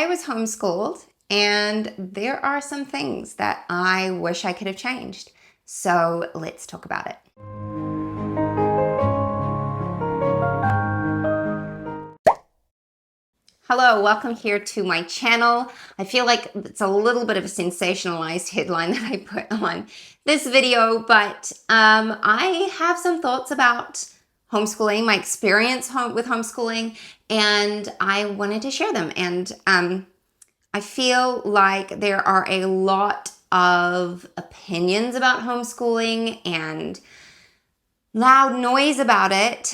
I was homeschooled, and there are some things that I wish I could have changed. So let's talk about it. Hello, welcome here to my channel. I feel like it's a little bit of a sensationalized headline that I put on this video, but I have some thoughts about homeschooling, my experience with homeschooling, and I wanted to share them. And I feel like there are a lot of opinions about homeschooling and loud noise about it,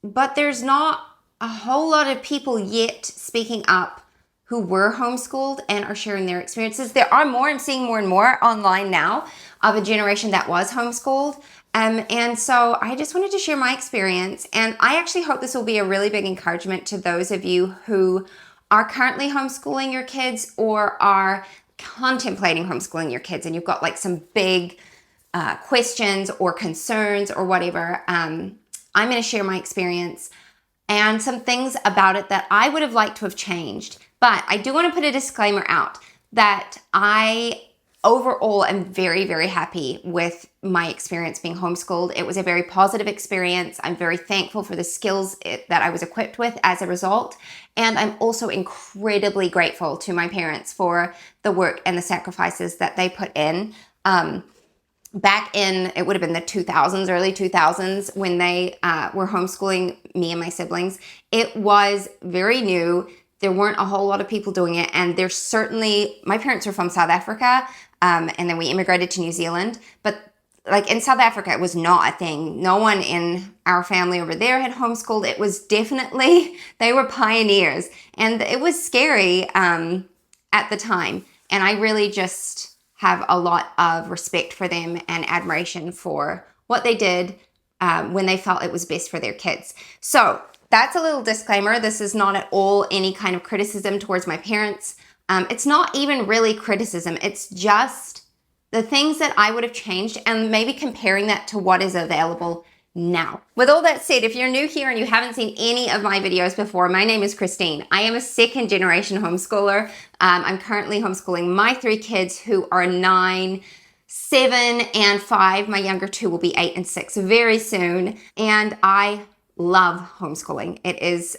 but there's not a whole lot of people yet speaking up who were homeschooled and are sharing their experiences. There are more, I'm seeing more and more online now of a generation that was homeschooled. And so I just wanted to share my experience. And I actually hope this will be a really big encouragement to those of you who are currently homeschooling your kids or are contemplating homeschooling your kids, and you've got like some big questions or concerns or whatever. I'm going to share my experience and some things about it that I would have liked to have changed. But I do want to put a disclaimer out that I overall am very, very happy with my experience being homeschooled. It was a very positive experience. I'm very thankful for the skills that I was equipped with as a result. And I'm also incredibly grateful to my parents for the work and the sacrifices that they put in. Back in, it would have been the 2000s, early 2000s, when they were homeschooling me and my siblings. It was very new. There weren't a whole lot of people doing it. And there's certainly, my parents are from South Africa, and then we immigrated to New Zealand. But like in South Africa, it was not a thing. No one in our family over there had homeschooled. It was definitely, they were pioneers. And it was scary at the time. And I really just have a lot of respect for them and admiration for what they did when they felt it was best for their kids. So that's a little disclaimer. This is not at all any kind of criticism towards my parents. It's not even really criticism. It's just the things that I would have changed and maybe comparing that to what is available now. With all that said, if you're new here and you haven't seen any of my videos before, my name is Christine. I am a second generation homeschooler. I'm currently homeschooling my 3 kids who are 9, 7, and 5. My younger 2 will be 8 and 6 very soon. And I love homeschooling. It is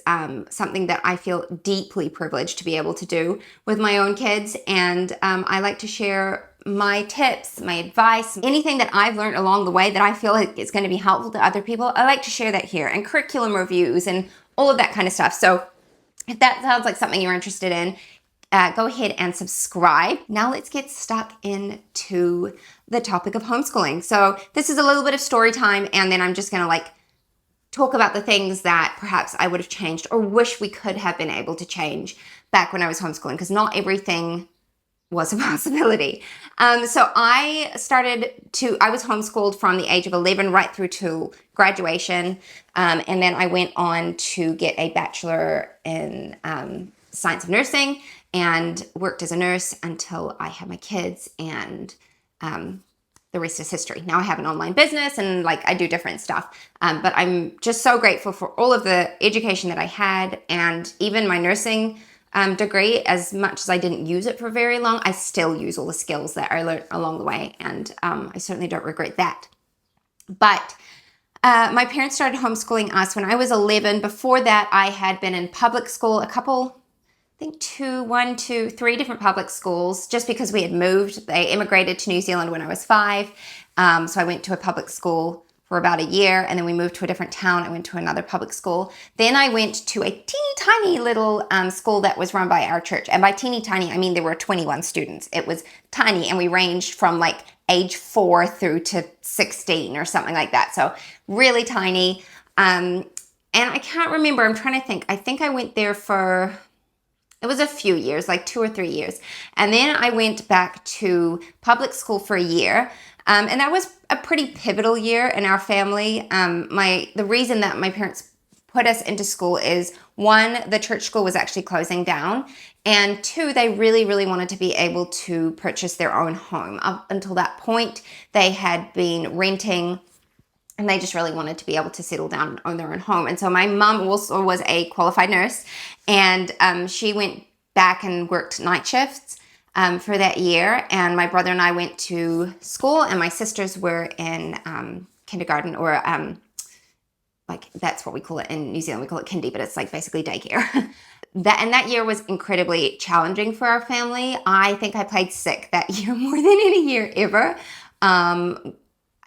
something that I feel deeply privileged to be able to do with my own kids. And I like to share my tips, my advice, anything that I've learned along the way that I feel like is going to be helpful to other people. I like to share that here, and curriculum reviews and all of that kind of stuff. So if that sounds like something you're interested in, go ahead and subscribe. Now let's get stuck into the topic of homeschooling. So this is a little bit of story time, and then I'm just going to talk about the things that perhaps I would have changed or wish we could have been able to change back when I was homeschooling, because not everything was a possibility. So I was homeschooled from the age of 11 right through to graduation. And then I went on to get a bachelor in science of nursing and worked as a nurse until I had my kids, and the rest is history. Now I have an online business and I do different stuff. But I'm just so grateful for all of the education that I had, and even my nursing degree. As much as I didn't use it for very long, I still use all the skills that I learned along the way, and I certainly don't regret that. But my parents started homeschooling us when I was 11. Before that, I had been in public school, I think 3 different public schools, just because we had moved. They immigrated to New Zealand when I was 5. So I went to a public school for about a year, and then we moved to a different town. I went to another public school. Then I went to a teeny tiny little school that was run by our church. And by teeny tiny, I mean there were 21 students. It was tiny, and we ranged from age 4 through to 16 or something like that. So really tiny. And I can't remember. I'm trying to think. I think I went there for, it was a few years, 2 or 3 years. And then I went back to public school for a year. And that was a pretty pivotal year in our family. The reason that my parents put us into school is, 1, the church school was actually closing down, and 2, they really, really wanted to be able to purchase their own home. Up until that point, they had been renting, and they just really wanted to be able to settle down and own their own home. And so my mom also was a qualified nurse, and she went back and worked night shifts for that year. And my brother and I went to school, and my sisters were in kindergarten, or like that's what we call it in New Zealand. We call it kindy, but it's like basically daycare. That year was incredibly challenging for our family. I think I played sick that year more than any year ever.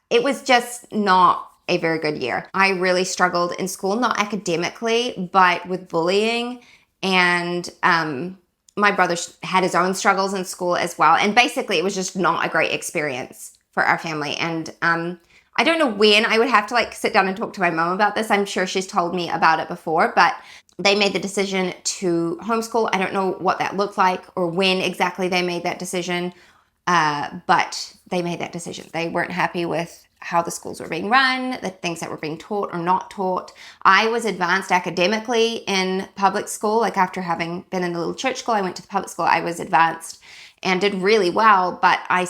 It was just not a very good year. I really struggled in school, not academically, but with bullying. And my brother had his own struggles in school as well. And basically, it was just not a great experience for our family. And I don't know when. I would have to like sit down and talk to my mom about this. I'm sure she's told me about it before, but they made the decision to homeschool. I don't know what that looked like or when exactly they made that decision, but they made that decision. They weren't happy with how the schools were being run, the things that were being taught or not taught. I was advanced academically in public school. Like after having been in the little church school, I went to the public school. I was advanced and did really well, but it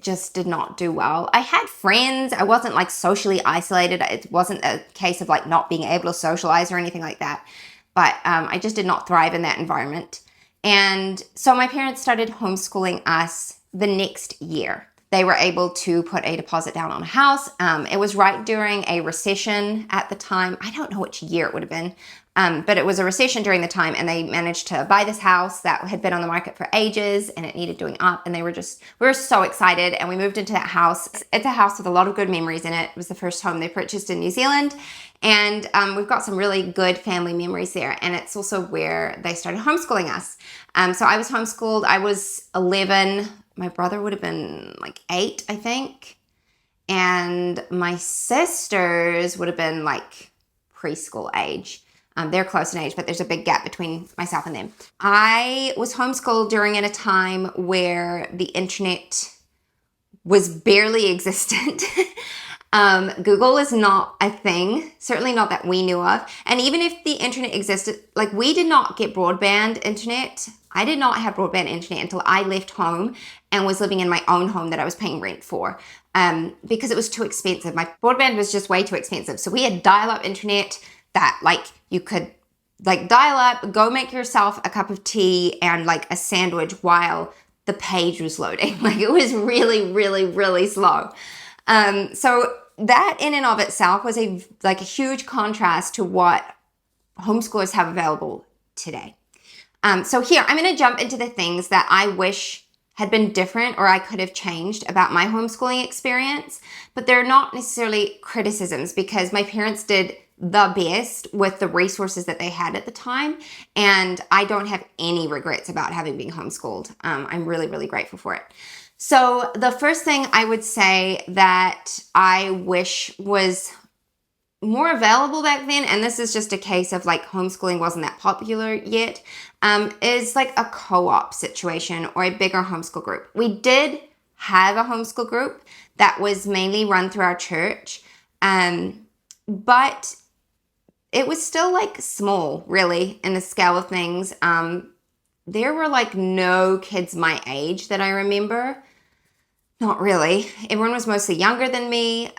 just did not do well. I had friends. I wasn't like socially isolated. It wasn't a case of like not being able to socialize or anything like that. But I just did not thrive in that environment. And so my parents started homeschooling us the next year. They were able to put a deposit down on a house. It was right during a recession at the time. I don't know which year it would have been, but it was a recession during the time, and they managed to buy this house that had been on the market for ages, and it needed doing up, and we were so excited, and we moved into that house. It's a house with a lot of good memories in it. It was the first home they purchased in New Zealand, and we've got some really good family memories there, and it's also where they started homeschooling us. So I was homeschooled. I was 11. My brother would have been like 8, I think. And my sisters would have been like preschool age. They're close in age, but there's a big gap between myself and them. I was homeschooled during a time where the internet was barely existent. Google is not a thing, certainly not that we knew of. And even if the internet existed, like we did not get broadband internet. I did not have broadband internet until I left home and was living in my own home that I was paying rent for, because it was too expensive. My broadband was just way too expensive. So we had dial-up internet that like you could like dial up, go make yourself a cup of tea and like a sandwich while the page was loading. Like it was really, really, really slow. So that in and of itself was a huge contrast to what homeschoolers have available today. So here, I'm going to jump into the things that I wish had been different or I could have changed about my homeschooling experience, but they're not necessarily criticisms because my parents did the best with the resources that they had at the time, and I don't have any regrets about having been homeschooled. I'm really, really grateful for it. So the first thing I would say that I wish was more available back then, and this is just a case of like homeschooling wasn't that popular yet, is like a co-op situation or a bigger homeschool group. We did have a homeschool group that was mainly run through our church, but it was still like small, really, in the scale of things. There were like no kids my age that I remember. Not really. Everyone was mostly younger than me.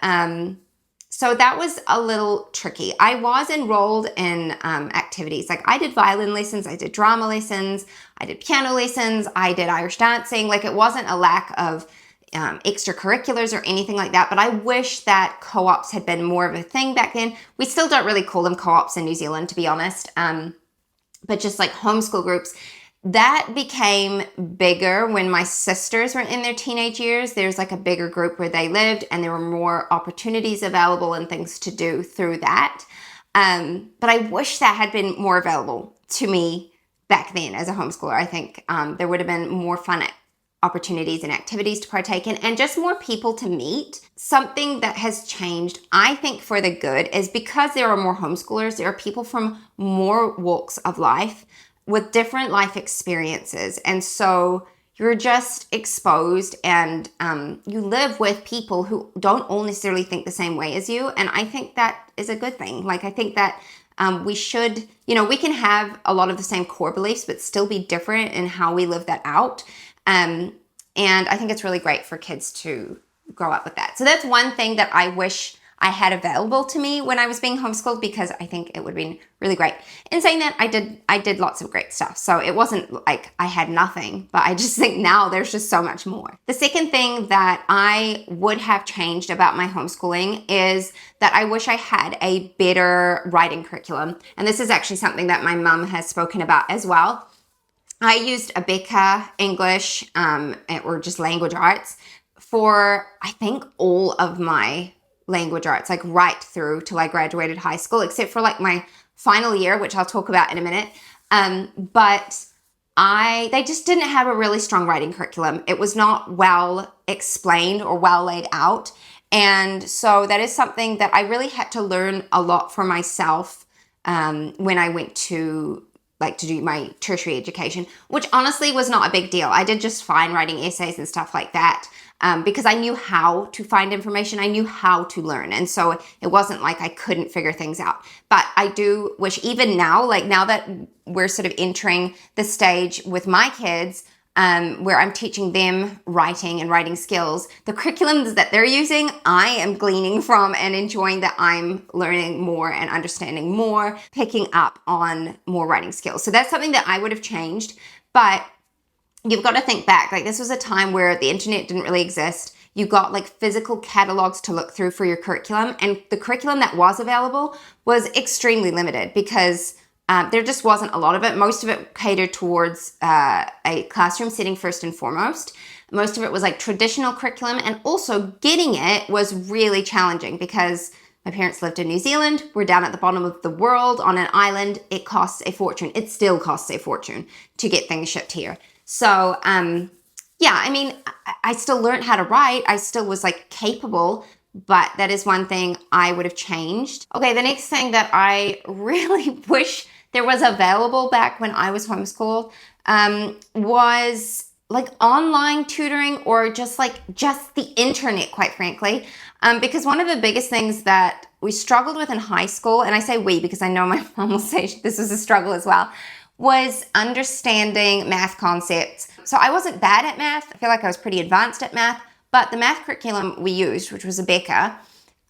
So that was a little tricky. I was enrolled in activities. Like I did violin lessons, I did drama lessons, I did piano lessons, I did Irish dancing. Like it wasn't a lack of extracurriculars or anything like that, but I wish that co-ops had been more of a thing back then. We still don't really call them co-ops in New Zealand, to be honest, but just like homeschool groups. That became bigger when my sisters were in their teenage years. There's like a bigger group where they lived and there were more opportunities available and things to do through that. But I wish that had been more available to me back then as a homeschooler. I think there would have been more fun opportunities and activities to partake in and just more people to meet. Something that has changed, I think, for the good is because there are more homeschoolers, there are people from more walks of life with different life experiences. And so you're just exposed and you live with people who don't all necessarily think the same way as you. And I think that is a good thing. Like, I think that we should, we can have a lot of the same core beliefs, but still be different in how we live that out. And I think it's really great for kids to grow up with that. So that's one thing that I wish I had available to me when I was being homeschooled, because I think it would have been really great. In saying that, I did lots of great stuff. So it wasn't like I had nothing, but I just think now there's just so much more. The second thing that I would have changed about my homeschooling is that I wish I had a better writing curriculum. And this is actually something that my mum has spoken about as well. I used Abeka English, or just language arts, for I think all of my language arts, like right through till I graduated high school, except for like my final year, which I'll talk about in a minute. But they just didn't have a really strong writing curriculum. It was not well explained or well laid out. And so that is something that I really had to learn a lot for myself when I went to do my tertiary education, which honestly was not a big deal. I did just fine writing essays and stuff like that, because I knew how to find information. I knew how to learn. And so it wasn't like I couldn't figure things out. But I do wish, even now, like now that we're sort of entering the stage with my kids, where I'm teaching them writing and writing skills, the curriculums that they're using, I am gleaning from and enjoying that I'm learning more and understanding more, picking up on more writing skills. So that's something that I would have changed. But you've got to think back, like this was a time where the internet didn't really exist. You got like physical catalogs to look through for your curriculum, and the curriculum that was available was extremely limited because there just wasn't a lot of it. Most of it catered towards a classroom setting first and foremost. Most of it was like traditional curriculum, and also getting it was really challenging because my parents lived in New Zealand. We're down at the bottom of the world on an island. It costs a fortune. It still costs a fortune to get things shipped here. So, yeah, I mean, I still learned how to write. I still was like capable, but that is one thing I would have changed. Okay, the next thing that I really wish there was available back when I was homeschooled was like online tutoring, or just the internet, quite frankly. Because one of the biggest things that we struggled with in high school, and I say we because I know my mom will say this was a struggle as well, was understanding math concepts. So I wasn't bad at math. I feel like I was pretty advanced at math, but the math curriculum we used, which was Abeka,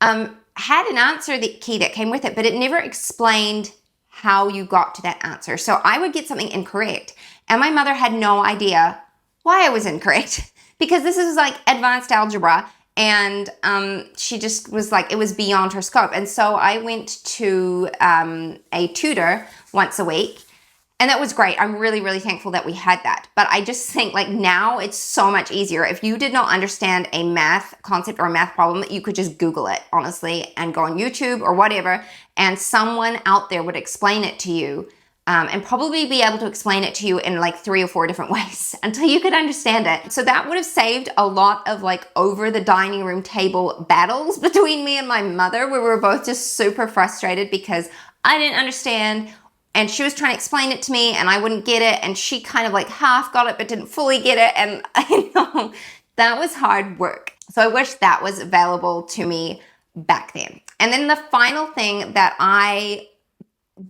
had an answer key that came with it, but it never explained how you got to that answer. So I would get something incorrect, and my mother had no idea why I was incorrect because this is like advanced algebra, and she just was like, it was beyond her scope. And so I went to a tutor once a week, and that was great. I'm really, really thankful that we had that. But I just think like now it's so much easier. If you did not understand a math concept or a math problem, you could just Google it, honestly, and go on YouTube or whatever, and someone out there would explain it to you, and probably be able to explain it to you in like 3 or 4 different ways until you could understand it. So that would have saved a lot of like over the dining room table battles between me and my mother, where we were both just super frustrated because I didn't understand, and she was trying to explain it to me and I wouldn't get it, and she kind of like half got it but didn't fully get it, and I know that was hard work. So I wish that was available to me back then. And then the final thing that I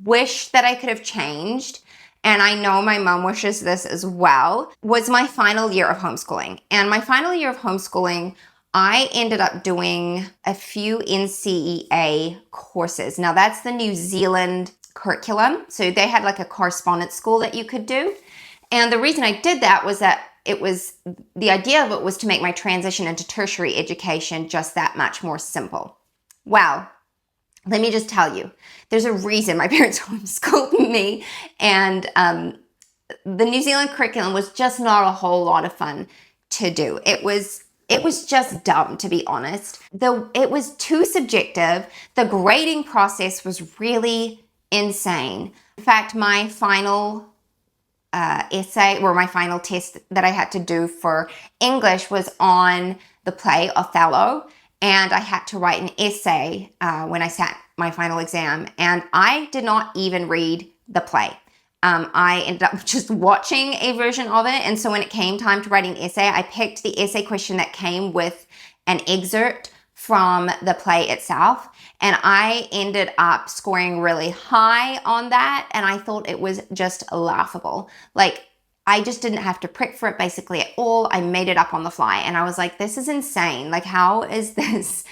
wish that I could have changed, and I know my mom wishes this as well, was my final year of homeschooling. And my final year of homeschooling, I ended up doing a few NCEA courses. Now that's the New Zealand curriculum. So they had like a correspondence school that you could do. And the reason I did that was that the idea of it was to make my transition into tertiary education just that much more simple. Well, let me just tell you, there's a reason my parents homeschooled me, and the New Zealand curriculum was just not a whole lot of fun to do. It was just dumb, to be honest. It was too subjective. The grading process was really insane. In fact, my final essay, or my final test that I had to do for English, was on the play Othello, and I had to write an essay when I sat my final exam, and I did not even read the play. I ended up just watching a version of it, and so when it came time to write an essay, I picked the essay question that came with an excerpt from the play itself, and I ended up scoring really high on that, and I thought it was just laughable. Like, I just didn't have to prick for it basically at all. I made it up on the fly, and I was like, this is insane. Like, how is this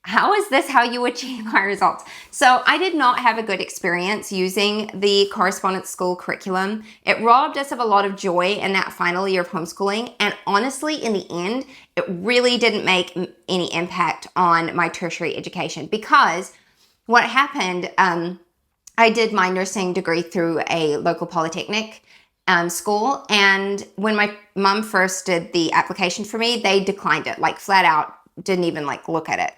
how is this how you achieve high results? So I did not have a good experience using the correspondence school curriculum. It robbed us of a lot of joy in that final year of homeschooling. And honestly, in the end, it really didn't make any impact on my tertiary education, because what happened, I did my nursing degree through a local polytechnic school. And when my mom first did the application for me, they declined it, like flat out, didn't even like look at it.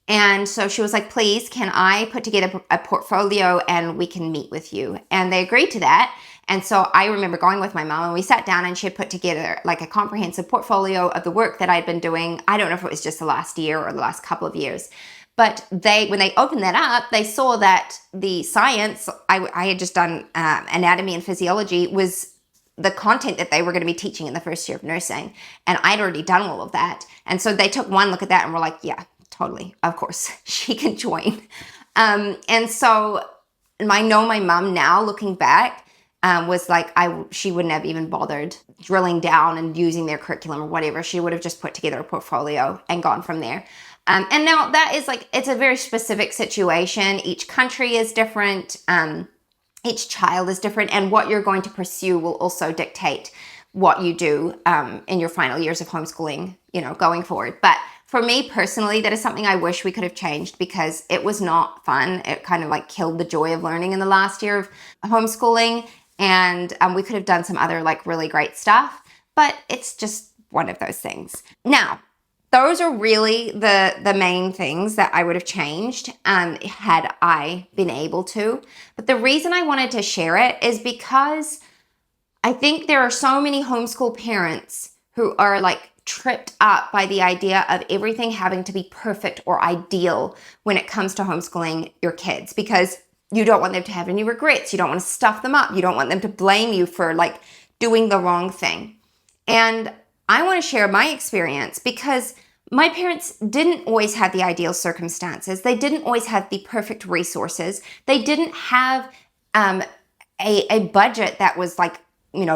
And so she was like, please, can I put together a portfolio and we can meet with you? And they agreed to that. And so I remember going with my mom, and we sat down and she had put together like a comprehensive portfolio of the work that I'd been doing. I don't know if it was just the last year or the last couple of years. But when they opened that up, they saw that the science, I had just done anatomy and physiology, was the content that they were going to be teaching in the first year of nursing. And I'd already done all of that. And so they took one look at that and were like, yeah, totally, of course, she can join. And so I know my mom now, looking back, was like, she wouldn't have even bothered drilling down and using their curriculum or whatever. She would have just put together a portfolio and gone from there. And now that is like, it's a very specific situation. Each country is different. Each child is different. And what you're going to pursue will also dictate what you do in your final years of homeschooling, going forward. But for me personally, that is something I wish we could have changed, because it was not fun. It kind of like killed the joy of learning in the last year of homeschooling. And we could have done some other like really great stuff, but it's just one of those things. Now, those are really the main things that I would have changed had I been able to. But the reason I wanted to share it is because I think there are so many homeschool parents who are like tripped up by the idea of everything having to be perfect or ideal when it comes to homeschooling your kids, because you don't want them to have any regrets. You don't want to stuff them up. You don't want them to blame you for like doing the wrong thing. And I want to share my experience, because my parents didn't always have the ideal circumstances. They didn't always have the perfect resources. They didn't have a budget that was like,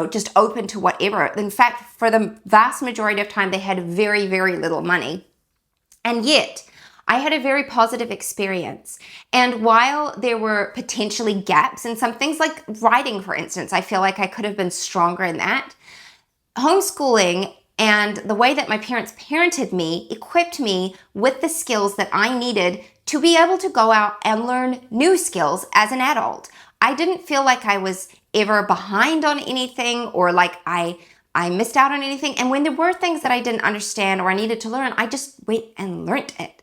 just open to whatever. In fact, for the vast majority of time, they had very, very little money. And yet, I had a very positive experience. And while there were potentially gaps in some things, like writing, for instance, I feel like I could have been stronger in that. Homeschooling and the way that my parents parented me equipped me with the skills that I needed to be able to go out and learn new skills as an adult. I didn't feel like I was ever behind on anything, or like I missed out on anything. And when there were things that I didn't understand or I needed to learn, I just went and learned it.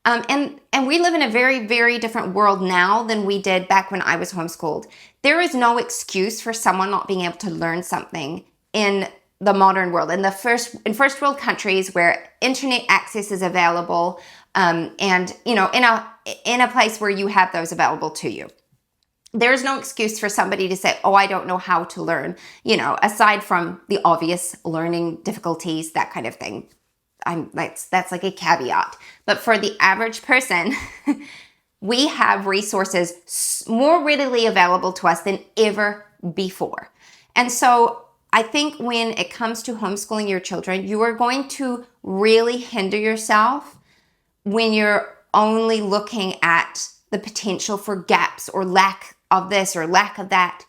And we live in a very, very different world now than we did back when I was homeschooled. There is no excuse for someone not being able to learn something in the modern world, in first world countries where internet access is available, and in a place where you have those available to you. There's no excuse for somebody to say, oh, I don't know how to learn, aside from the obvious learning difficulties, that kind of thing. That's like a caveat. But for the average person, we have resources more readily available to us than ever before. And so I think when it comes to homeschooling your children, you are going to really hinder yourself when you're only looking at the potential for gaps or lack of this or lack of that.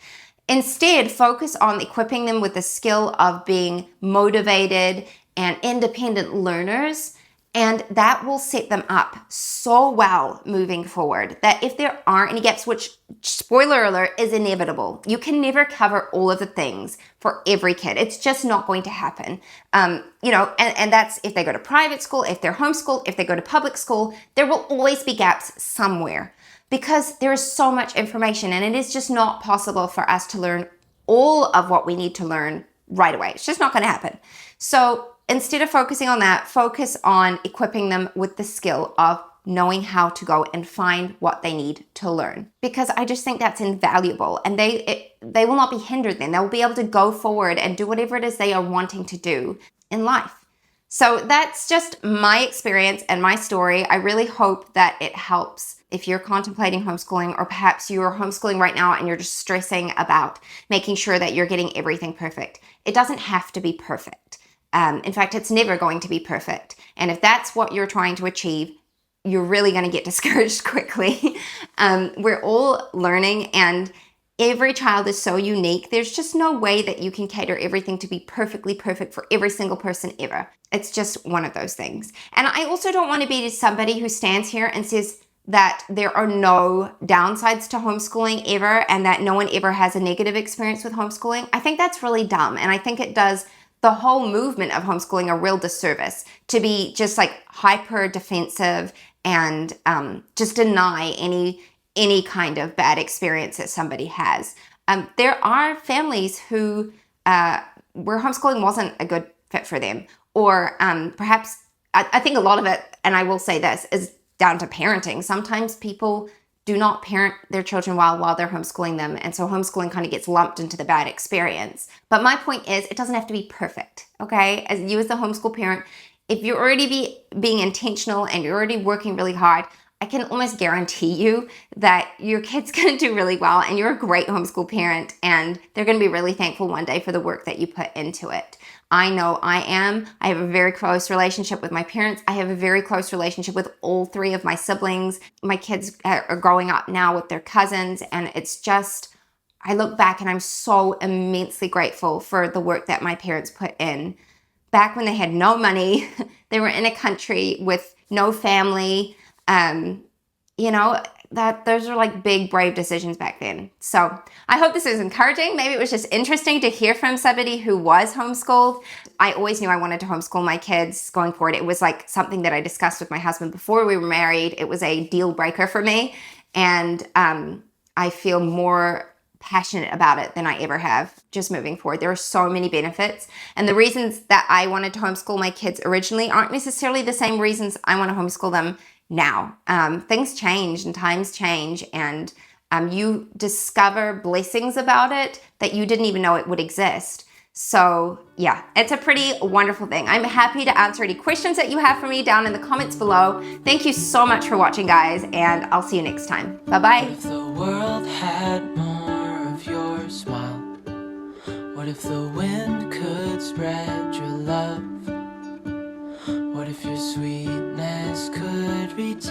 Instead, focus on equipping them with the skill of being motivated and independent learners, and that will set them up so well moving forward that if there aren't any gaps, which, spoiler alert, is inevitable. You can never cover all of the things for every kid. It's just not going to happen. And that's if they go to private school, if they're homeschooled, if they go to public school, there will always be gaps somewhere, because there is so much information, and it is just not possible for us to learn all of what we need to learn right away. It's just not going to happen. So instead of focusing on that, focus on equipping them with the skill of knowing how to go and find what they need to learn. Because I just think that's invaluable, and they will not be hindered then. They'll be able to go forward and do whatever it is they are wanting to do in life. So that's just my experience and my story. I really hope that it helps if you're contemplating homeschooling, or perhaps you're homeschooling right now and you're just stressing about making sure that you're getting everything perfect. It doesn't have to be perfect. In fact, it's never going to be perfect. And if that's what you're trying to achieve, you're really going to get discouraged quickly. We're all learning, and every child is so unique. There's just no way that you can cater everything to be perfectly perfect for every single person ever. It's just one of those things. And I also don't want to be somebody who stands here and says that there are no downsides to homeschooling ever, and that no one ever has a negative experience with homeschooling. I think that's really dumb, and I think it does the whole movement of homeschooling a real disservice to be just like hyper defensive and just deny any kind of bad experience that somebody has. There are families who where homeschooling wasn't a good fit for them, or perhaps I think a lot of it, and I will say this, is down to parenting. Sometimes people do not parent their children while they're homeschooling them, and so homeschooling kind of gets lumped into the bad experience. But my point is, it doesn't have to be perfect, okay? As you as the homeschool parent, if you're already being intentional and you're already working really hard, I can almost guarantee you that your kid's going to do really well, and you're a great homeschool parent, and they're going to be really thankful one day for the work that you put into it. I know I am. I have a very close relationship with my parents. I have a very close relationship with all three of my siblings. My kids are growing up now with their cousins, and it's just, I look back and I'm so immensely grateful for the work that my parents put in. Back when they had no money, they were in a country with no family. Those are like big, brave decisions back then. So I hope this is encouraging. Maybe it was just interesting to hear from somebody who was homeschooled. I always knew I wanted to homeschool my kids going forward. It was like something that I discussed with my husband before we were married. It was a deal breaker for me. And I feel more passionate about it than I ever have just moving forward. There are so many benefits. And the reasons that I wanted to homeschool my kids originally aren't necessarily the same reasons I want to homeschool them now. Things change and times change, and you discover blessings about it that you didn't even know it would exist. So yeah, it's a pretty wonderful thing. I'm happy to answer any questions that you have for me down in the comments below. Thank you so much for watching, guys, and I'll see you next time. Bye-bye. What if the world had more of your smile? What if the wind could spread your love? What if your sweetness could reach